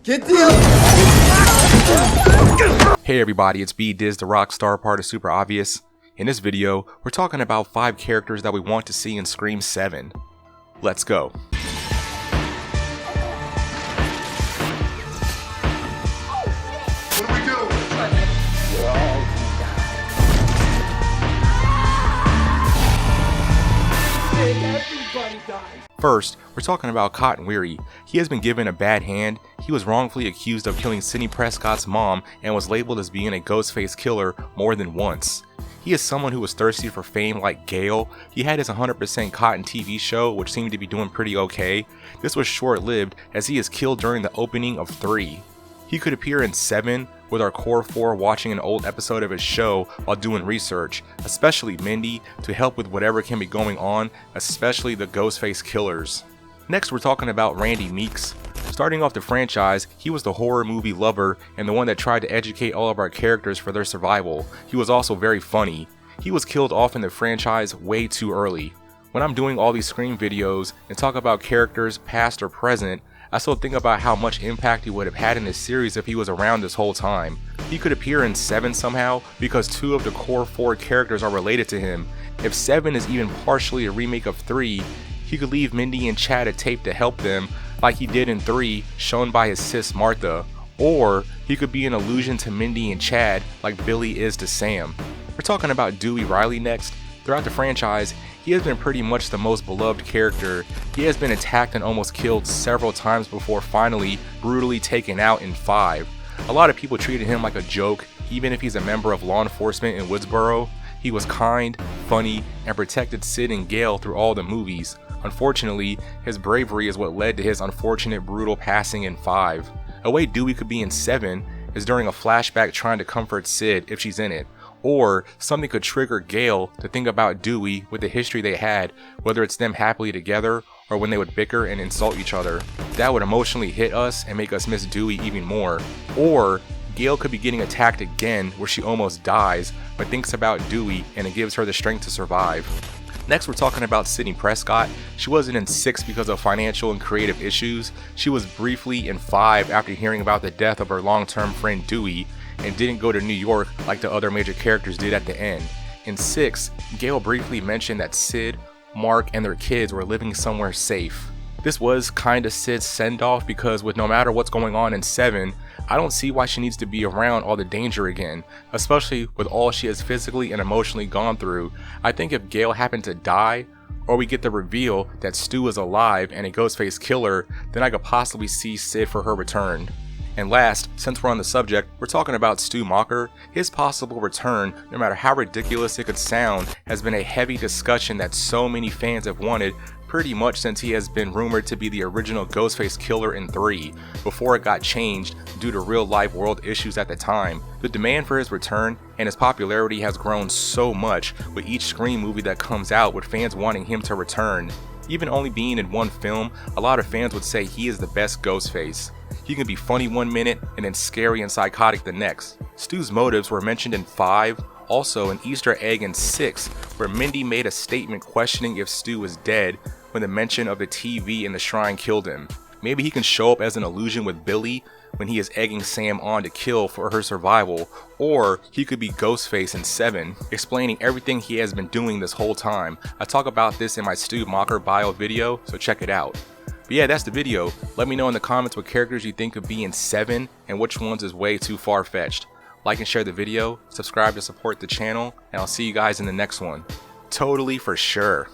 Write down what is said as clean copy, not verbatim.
Get the Hey everybody, it's B-Diz, the rock star part of SuperObvious. In this video, we're talking about 5 characters that we want to see in Scream 7. Let's go. What do we do? First, we're talking about Cotton Weary. He has been given a bad hand. He was wrongfully accused of killing Sidney Prescott's mom and was labeled as being a Ghostface killer more than once. He is someone who was thirsty for fame like Gale. He had his 100% Cotton TV show, which seemed to be doing pretty okay. This was short-lived as he is killed during the opening of 3. He could appear in 7, with our core 4 watching an old episode of his show while doing research, especially Mindy, to help with whatever can be going on, especially the Ghostface killers. Next, we're talking about Randy Meeks. Starting off the franchise, he was the horror movie lover and the one that tried to educate all of our characters for their survival. He was also very funny. He was killed off in the franchise way too early. When I'm doing all these Scream videos and talk about characters past or present, I still think about how much impact he would have had in this series if he was around this whole time. He could appear in 7 somehow because 2 of the core 4 characters are related to him. If 7 is even partially a remake of 3, he could leave Mindy and Chad a tape to help them like he did in 3, shown by his sis Martha. Or he could be an allusion to Mindy and Chad like Billy is to Sam. We're talking about Dewey Riley next. Throughout the franchise, he has been pretty much the most beloved character. He has been attacked and almost killed several times before finally brutally taken out in 5. A lot of people treated him like a joke, even if he's a member of law enforcement in Woodsboro. He was kind, funny, and protected Sid and Gale through all the movies. Unfortunately, his bravery is what led to his unfortunate brutal passing in 5. A way Dewey could be in 7 is during a flashback trying to comfort Sid if she's in it. Or something could trigger Gale to think about Dewey with the history they had, whether it's them happily together or when they would bicker and insult each other. That would emotionally hit us and make us miss Dewey even more. Or Gale could be getting attacked again where she almost dies, but thinks about Dewey and it gives her the strength to survive. Next, we're talking about Sidney Prescott. She wasn't in 6 because of financial and creative issues. She was briefly in 5 after hearing about the death of her long-term friend Dewey, and didn't go to New York like the other major characters did at the end. In 6, Gale briefly mentioned that Sid, Mark, and their kids were living somewhere safe. This was kinda Sid's send-off because with no matter what's going on in 7, I don't see why she needs to be around all the danger again, especially with all she has physically and emotionally gone through. I think if Gale happened to die, or we get the reveal that Stu is alive and a Ghostface killer, then I could possibly see Sid for her return. And last, since we're on the subject, we're talking about Stu Macher. His possible return, no matter how ridiculous it could sound, has been a heavy discussion that so many fans have wanted pretty much since he has been rumored to be the original Ghostface killer in 3, before it got changed due to real life world issues at the time. The demand for his return and his popularity has grown so much with each Scream movie that comes out, with fans wanting him to return. Even only being in 1 film, a lot of fans would say he is the best Ghostface. He can be funny 1 minute and then scary and psychotic the next. Stu's motives were mentioned in 5, also an Easter egg in 6, where Mindy made a statement questioning if Stu was dead when the mention of the TV in the shrine killed him. Maybe he can show up as an illusion with Billy when he is egging Sam on to kill for her survival, or he could be Ghostface in 7, explaining everything he has been doing this whole time. I talk about this in my Stu Macher bio video, so check it out. But yeah, that's the video. Let me know in the comments what characters you think could be in 7 and which ones is way too far-fetched. Like and share the video, subscribe to support the channel, and I'll see you guys in the next one. Totally for sure.